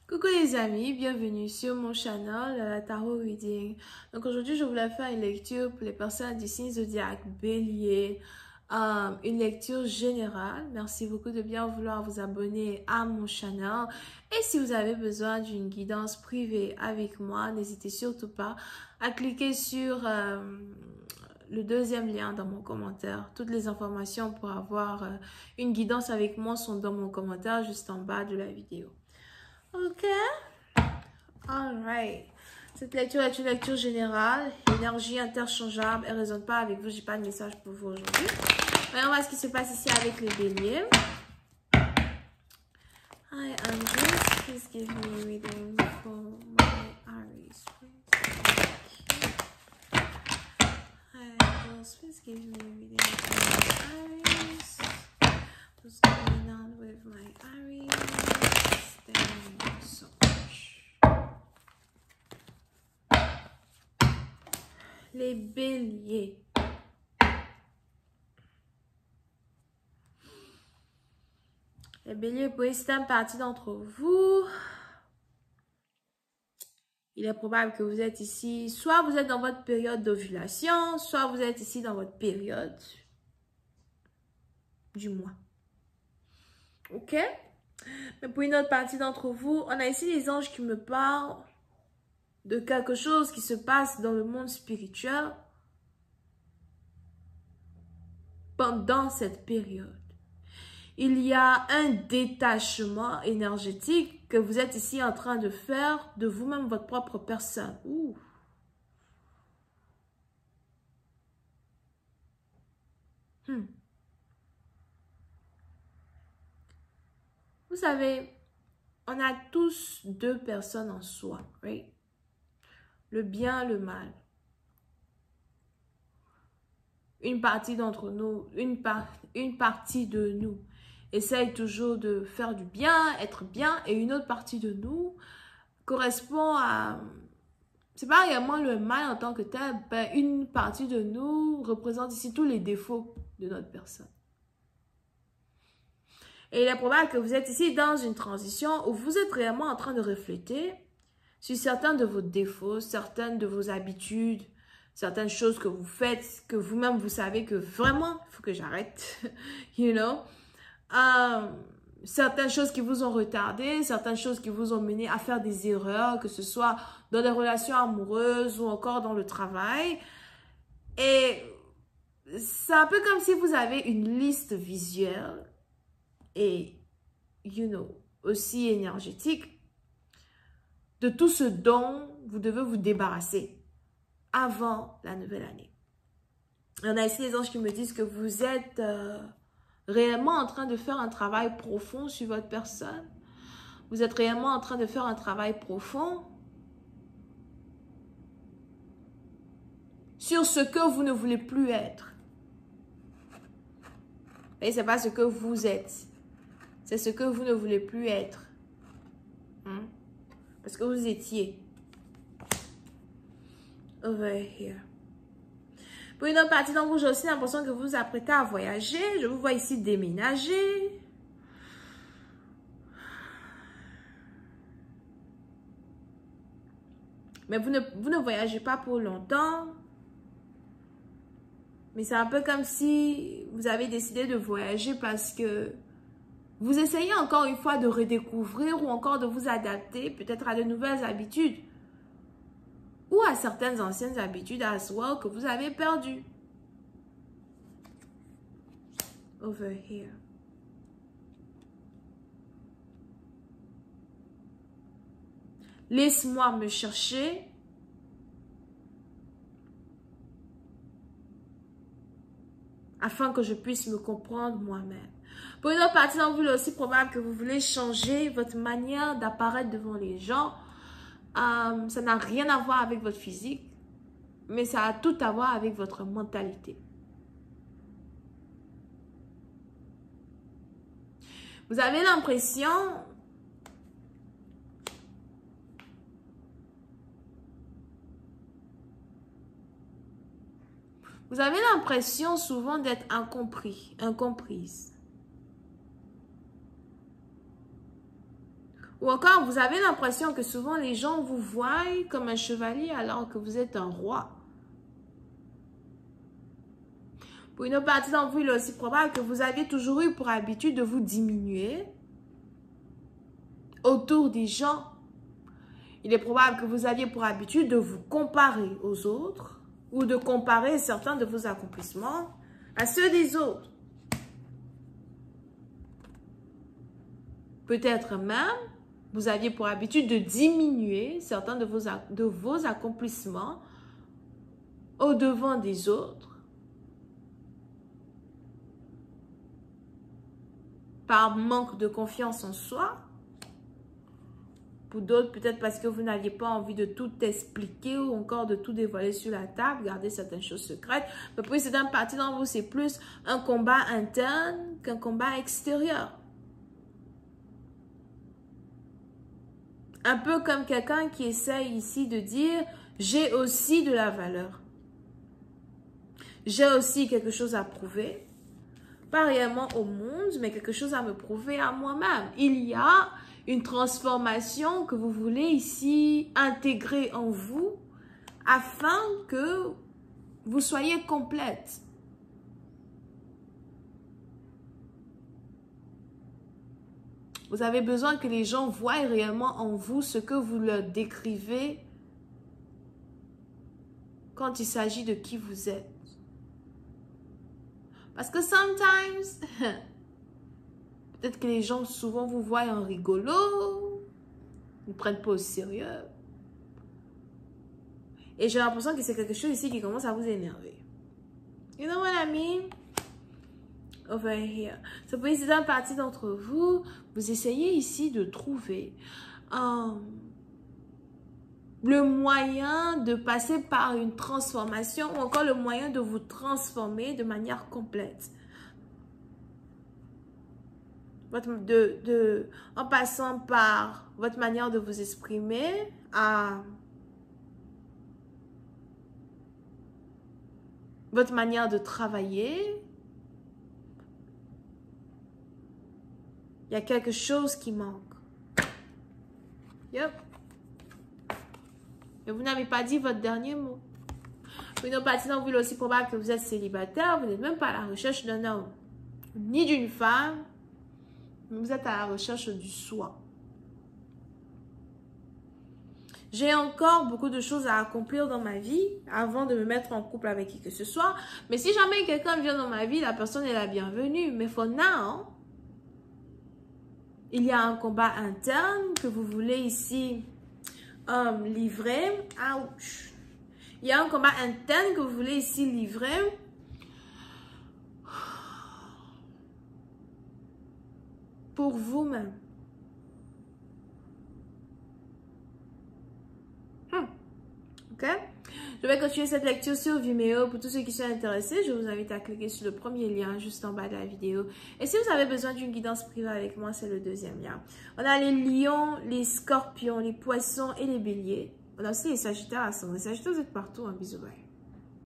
Coucou les amis, bienvenue sur mon channel Tarot Reading. Donc aujourd'hui, je voulais faire une lecture pour les personnes du signe zodiaque Bélier, une lecture générale. Merci beaucoup de bien vouloir vous abonner à mon channel. Et si vous avez besoin d'une guidance privée avec moi, n'hésitez surtout pas à cliquer sur le deuxième lien dans mon commentaire. Toutes les informations pour avoir une guidance avec moi sont dans mon commentaire juste en bas de la vidéo. Ok, alright. Cette lecture est une lecture générale, énergie interchangeable. Elle ne résonne pas avec vous. J'ai pas de message pour vous aujourd'hui. Voyons voir ce qui se passe ici avec les béliers. Hi Andrews, please give me a reading for my Aries. Hi Andrews, please give me a reading for my Aries. What's going on with my Aries? Thank you so much. Les béliers. Les béliers, pour certaines partie d'entre vous, il est probable que vous êtes ici, soit vous êtes dans votre période d'ovulation, soit vous êtes ici dans votre période du mois. Ok? Mais pour une autre partie d'entre vous, on a ici les anges qui me parlent de quelque chose qui se passe dans le monde spirituel pendant cette période. Il y a un détachement énergétique que vous êtes ici en train de faire de vous-même, votre propre personne. Ouh. Vous savez, on a tous deux personnes en soi, right? Le bien, le mal. Une partie d'entre nous, une partie de nous essaye toujours de faire du bien, être bien, et une autre partie de nous correspond à... C'est pas réellement le mal en tant que tel, ben une partie de nous représente ici tous les défauts de notre personne. Et il est probable que vous êtes ici dans une transition où vous êtes réellement en train de refléter sur certains de vos défauts, certaines de vos habitudes, certaines choses que vous faites, que vous-même vous savez que vraiment, il faut que j'arrête, you know. Certaines choses qui vous ont retardé, certaines choses qui vous ont mené à faire des erreurs, que ce soit dans les relations amoureuses ou encore dans le travail. Et c'est un peu comme si vous avez une liste visuelle et, you know, aussi énergétique de tout ce dont vous devez vous débarrasser avant la nouvelle année. On a ici les anges qui me disent que vous êtes réellement en train de faire un travail profond sur votre personne. Vous êtes réellement en train de faire un travail profond sur ce que vous ne voulez plus être. Et ce n'est pas ce que vous êtes. C'est ce que vous ne voulez plus être. Parce que vous étiez. Over here. Pour une autre partie d'entre vous, j'ai aussi l'impression que vous vous apprêtez à voyager. Je vous vois ici déménager. Mais vous ne voyagez pas pour longtemps. Mais c'est un peu comme si vous avez décidé de voyager parce que vous essayez encore une fois de redécouvrir ou encore de vous adapter peut-être à de nouvelles habitudes. Ou à certaines anciennes habitudes as well que vous avez perdues. Over here. Laisse-moi me chercher. Afin que je puisse me comprendre moi-même. Pour une autre partie d'entre vous, il est aussi probable que vous voulez changer votre manière d'apparaître devant les gens. Ça n'a rien à voir avec votre physique, mais ça a tout à voir avec votre mentalité. Vous avez l'impression souvent d'être incomprise. Ou encore, vous avez l'impression que souvent les gens vous voient comme un chevalier alors que vous êtes un roi. Pour une autre partie d'entre vous, il est aussi probable que vous aviez toujours eu pour habitude de vous diminuer autour des gens. Il est probable que vous aviez pour habitude de vous comparer aux autres ou de comparer certains de vos accomplissements à ceux des autres. Peut-être même, vous aviez pour habitude de diminuer certains de vos accomplissements au-devant des autres par manque de confiance en soi. Pour d'autres, peut-être parce que vous n'aviez pas envie de tout expliquer ou encore de tout dévoiler sur la table, garder certaines choses secrètes. Mais pour certaines parties d'entre vous, c'est plus un combat interne qu'un combat extérieur. Un peu comme quelqu'un qui essaye ici de dire « j'ai aussi de la valeur ». J'ai aussi quelque chose à prouver, pas réellement au monde, mais quelque chose à me prouver à moi-même. Il y a une transformation que vous voulez ici intégrer en vous afin que vous soyez complète. Vous avez besoin que les gens voient réellement en vous ce que vous leur décrivez quand il s'agit de qui vous êtes. Parce que sometimes, peut-être que les gens souvent vous voient en rigolo, ne prennent pas au sérieux. Et j'ai l'impression que c'est quelque chose ici qui commence à vous énerver. You know what I mean? Over here. Ça peut être une partie d'entre vous, vous essayez ici de trouver le moyen de passer par une transformation ou encore le moyen de vous transformer de manière complète. En passant par votre manière de vous exprimer, à votre manière de travailler. Il y a quelque chose qui manque. Yep. Et vous n'avez pas dit votre dernier mot. Pour une autre partie d'entre vous, il est aussi probable que vous êtes célibataire. Vous n'êtes même pas à la recherche d'un homme, ni d'une femme. Vous êtes à la recherche du soi. J'ai encore beaucoup de choses à accomplir dans ma vie avant de me mettre en couple avec qui que ce soit. Mais si jamais quelqu'un vient dans ma vie, la personne est la bienvenue. Mais for now, il y a un combat interne que vous voulez ici livrer. Ouch. Il y a un combat interne que vous voulez ici livrer. Pour vous-même. Ok? Je vais continuer cette lecture sur Vimeo. Pour tous ceux qui sont intéressés, je vous invite à cliquer sur le premier lien juste en bas de la vidéo. Et si vous avez besoin d'une guidance privée avec moi, c'est le deuxième lien. On a les lions, les scorpions, les poissons et les béliers. On a aussi les sagittaires ascendants. Les sagittaires, vous êtes partout. Un bisou, bye.